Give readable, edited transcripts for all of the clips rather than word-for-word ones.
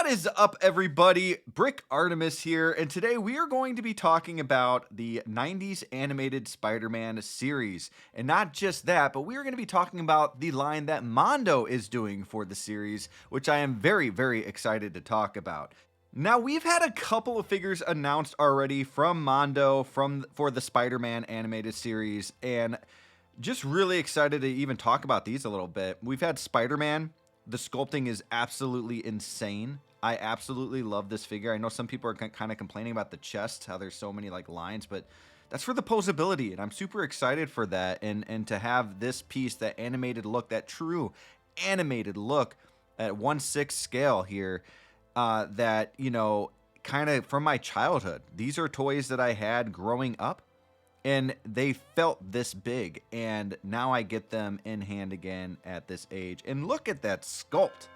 What is up, everybody? Brick Artemis here, and today we are going to be talking about the 90s animated Spider-Man series. And not just that, but we are going to be talking about the line that Mondo is doing for the series, which I am very, very excited to talk about. Now, we've had a couple of figures announced already from Mondo for the Spider-Man animated series, and just really excited to even talk about these a little bit. We've had Spider-Man. The sculpting is absolutely insane. I absolutely love this figure. I know some people are kind of complaining about the chest, how there's so many like lines, but that's for the posability, and I'm super excited for that. And to have this piece, that animated look, that true animated look at 1/6 scale here, that kind of from my childhood. These are toys that I had growing up, and they felt this big, and now I get them in hand again at this age. And look at that sculpt.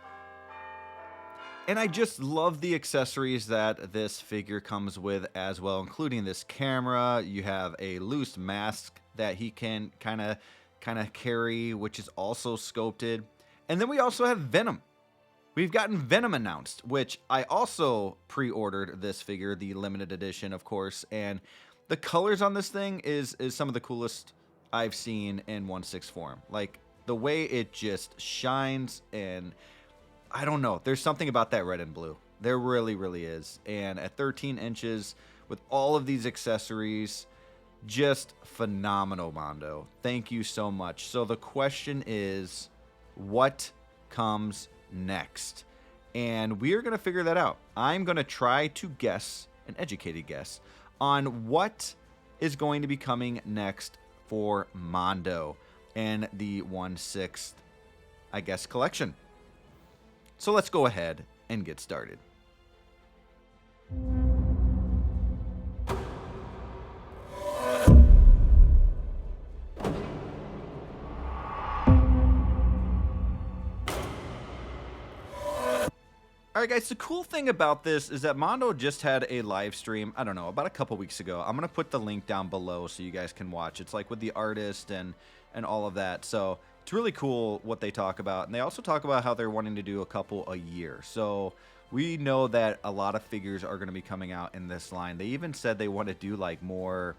And I just love the accessories that this figure comes with as well, including this camera. You have a loose mask that he can kind of carry, which is also sculpted. And then we also have Venom. We've gotten Venom announced, which I also pre-ordered this figure, the limited edition, of course, and the colors on this thing is some of the coolest I've seen in 1/6 form. Like, the way it just shines, and I don't know. There's something about that red and blue. There really, really is. And at 13 inches, with all of these accessories, just phenomenal, Mondo. Thank you so much. So the question is, what comes next? And we are going to figure that out. I'm going to try to guess, an educated guess, on what is going to be coming next for Mondo and the 1/6, I guess, collection. So let's go ahead and get started. Alright guys, the cool thing about this is that Mondo just had a live stream, I don't know, about a couple weeks ago. I'm going to put the link down below so you guys can watch. It's like with the artist and all of that. So it's really cool what they talk about. And they also talk about how they're wanting to do a couple a year. So we know that a lot of figures are going to be coming out in this line. They even said they want to do like more,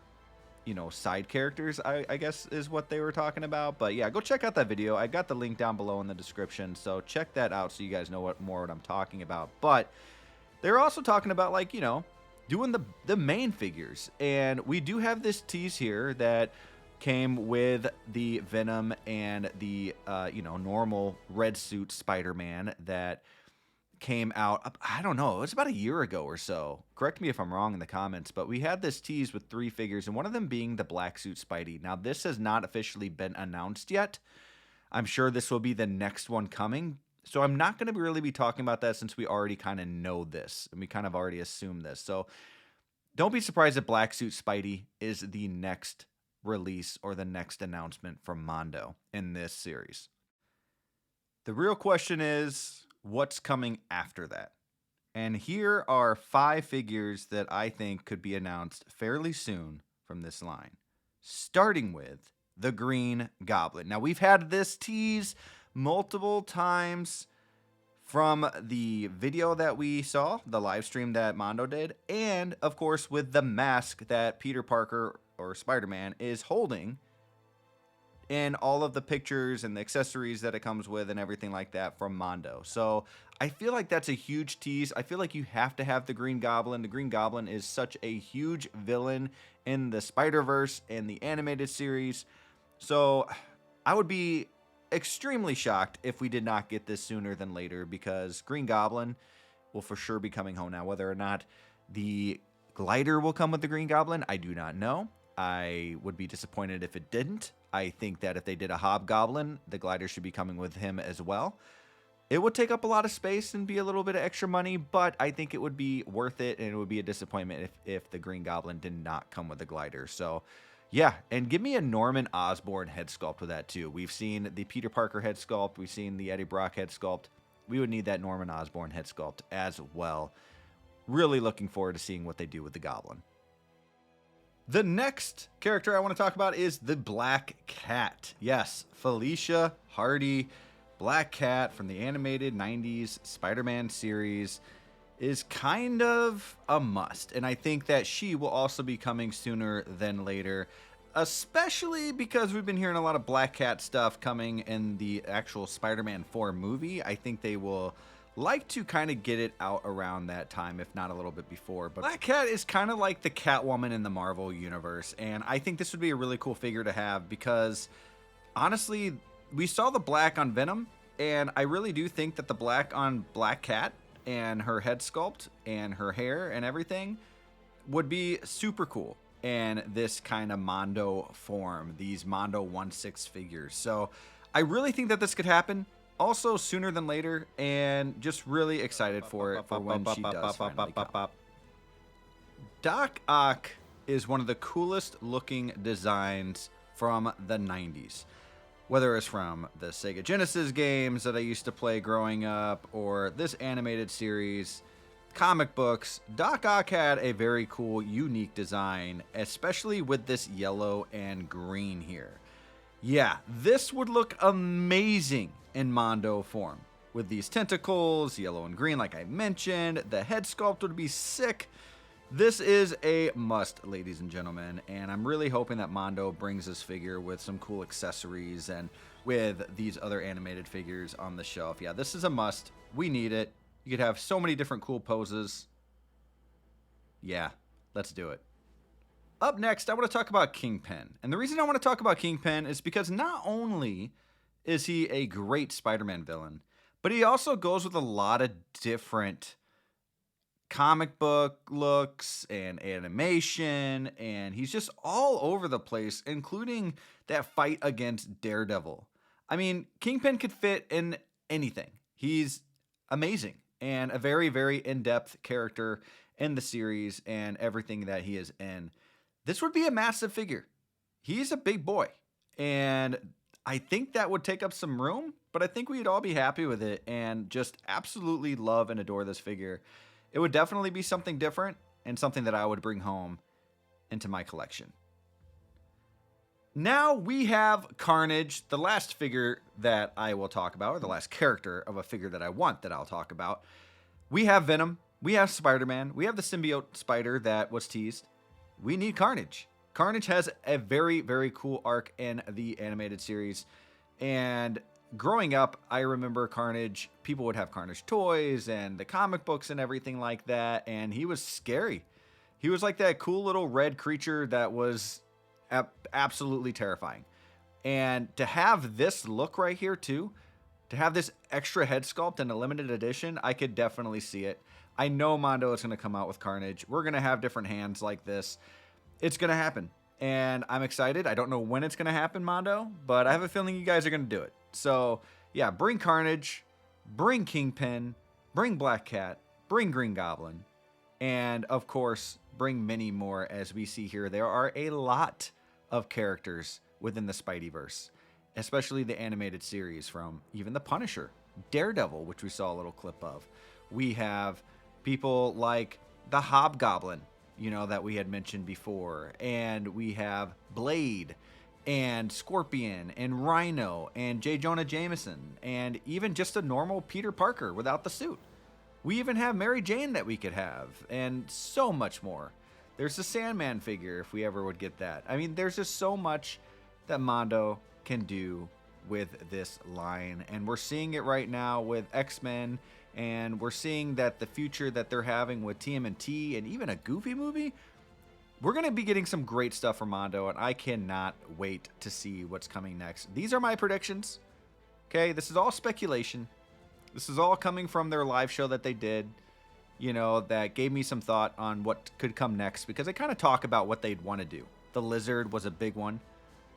side characters, I guess is what they were talking about. But yeah, go check out that video. I got the link down below in the description, so check that out so you guys know what I'm talking about. But they're also talking about, like, doing the main figures. And we do have this tease here that came with the Venom and the normal red suit Spider-Man that came out, I don't know, it was about a year ago or so. Correct me if I'm wrong in the comments, but we had this tease with 3 figures, and one of them being the black suit Spidey. Now, this has not officially been announced yet. I'm sure this will be the next one coming, so I'm not going to really be talking about that since we already kind of know this, and we kind of already assume this. So don't be surprised if black suit Spidey is the next release or the next announcement from Mondo in this series. The real question is, what's coming after that? And here are 5 figures that I think could be announced fairly soon from this line, starting with the Green Goblin. Now, we've had this tease multiple times from the video that we saw, the live stream that Mondo did, and of course with the mask that Peter Parker or Spider-Man is holding, and all of the pictures and the accessories that it comes with and everything like that from Mondo. So I feel like that's a huge tease. I feel like you have to have the Green Goblin. The Green Goblin is such a huge villain in the Spider-Verse and the animated series. So I would be extremely shocked if we did not get this sooner than later, because Green Goblin will for sure be coming home. Now, whether or not the glider will come with the Green Goblin, I do not know. I would be disappointed if it didn't. I think that if they did a Hobgoblin, the glider should be coming with him as well. It would take up a lot of space and be a little bit of extra money, but I think it would be worth it, and it would be a disappointment if the Green Goblin did not come with the glider. So yeah, and give me a Norman Osborn head sculpt with that too. We've seen the Peter Parker head sculpt. We've seen the Eddie Brock head sculpt. We would need that Norman Osborn head sculpt as well. Really looking forward to seeing what they do with the Goblin. The next character I want to talk about is the Black Cat. Yes, Felicia Hardy Black Cat from the animated 90s Spider-Man series is kind of a must. And I think that she will also be coming sooner than later, especially because we've been hearing a lot of Black Cat stuff coming in the actual Spider-Man 4 movie. I think they will like to kind of get it out around that time, if not a little bit before. But Black Cat is kind of like the Catwoman in the Marvel universe, and I think this would be a really cool figure to have because, honestly, we saw the black on Venom, and I really do think that the black on Black Cat and her head sculpt and her hair and everything would be super cool in this kind of Mondo form, these Mondo 1/6 figures. So I really think that this could happen also sooner than later, and just really excited for it for when she does finally come. Doc Ock is one of the coolest looking designs from the 90s. Whether it's from the Sega Genesis games that I used to play growing up, or this animated series, comic books, Doc Ock had a very cool, unique design, especially with this yellow and green here. Yeah, this would look amazing in Mondo form. With these tentacles, yellow and green like I mentioned, the head sculpt would be sick. This is a must, ladies and gentlemen, and I'm really hoping that Mondo brings this figure with some cool accessories and with these other animated figures on the shelf. Yeah, this is a must. We need it. You could have so many different cool poses. Yeah, let's do it. Up next, I want to talk about Kingpin. And the reason I want to talk about Kingpin is because not only is he a great Spider-Man villain, but he also goes with a lot of different comic book looks and animation, and he's just all over the place, including that fight against Daredevil. I mean, Kingpin could fit in anything. He's amazing and a very, very in-depth character in the series and everything that he is in. This would be a massive figure. He's a big boy, and I think that would take up some room, but I think we'd all be happy with it and just absolutely love and adore this figure. It would definitely be something different and something that I would bring home into my collection. Now we have Carnage, the last figure that I will talk about, or the last character of a figure that I want that I'll talk about. We have Venom, we have Spider-Man, we have the symbiote spider that was teased. We need Carnage. Carnage has a very, very cool arc in the animated series, and growing up, I remember Carnage, people would have Carnage toys and the comic books and everything like that, and he was scary. He was like that cool little red creature that was absolutely terrifying. And to have this look right here too, to have this extra head sculpt in a limited edition, I could definitely see it. I know Mondo is going to come out with Carnage. We're going to have different hands like this. It's going to happen, and I'm excited. I don't know when it's going to happen, Mondo, but I have a feeling you guys are going to do it. So, yeah, bring Carnage, bring Kingpin, bring Black Cat, bring Green Goblin, and, of course, bring many more. As we see here, there are a lot of characters within the Spideyverse, especially the animated series from even the Punisher, Daredevil, which we saw a little clip of. We have people like the Hobgoblin, you know, that we had mentioned before, and we have Blade, and Scorpion, and Rhino, and J. Jonah Jameson, and even just a normal Peter Parker without the suit. We even have Mary Jane that we could have, and so much more. There's the Sandman figure, if we ever would get that. I mean, there's just so much that Mondo can do with this line, and we're seeing it right now with X-Men, and we're seeing that the future that they're having with TMNT, and even a Goofy movie. We're going to be getting some great stuff from Mondo, and I cannot wait to see what's coming next. These are my predictions. Okay, this is all speculation. This is all coming from their live show that they did, you know, that gave me some thought on what could come next, because they kind of talk about what they'd want to do. The Lizard was a big one.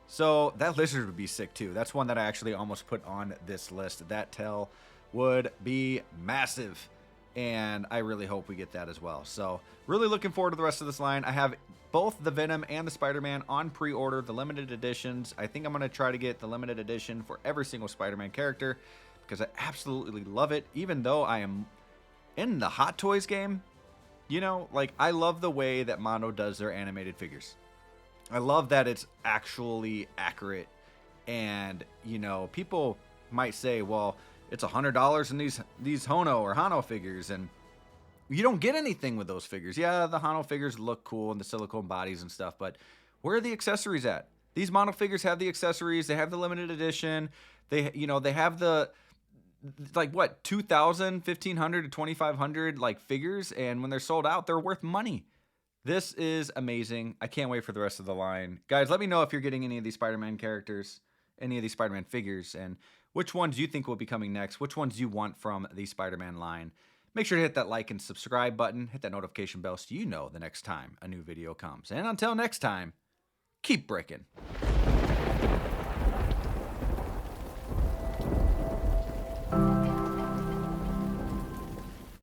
So that Lizard would be sick too. That's one that I actually almost put on this list. That tail would be massive, and I really hope we get that as well. So really looking forward to the rest of this line. I have both the Venom and the Spider-Man on pre-order, the limited editions. I think I'm going to try to get the limited edition for every single Spider-Man character because I absolutely love it. Even though I am in the Hot Toys game, you know, like, I love the way that Mondo does their animated figures. I love that it's actually accurate, and, you know, people might say, well, it's $100 in these Hono or Hano figures, and you don't get anything with those figures. Yeah, the Hano figures look cool and the silicone bodies and stuff, but where are the accessories at? These Mondo figures have the accessories. They have the limited edition. They, you know, they have the, like, what, 2,000, 1,500 to 2,500 like figures, and when they're sold out, they're worth money. This is amazing. I can't wait for the rest of the line. Guys, let me know if you're getting any of these Spider-Man characters, any of these Spider-Man figures, and which ones you think will be coming next, which ones you want from the Spider-Man line. Make sure to hit that like and subscribe button, hit that notification bell so you know the next time a new video comes. And until next time, keep breaking.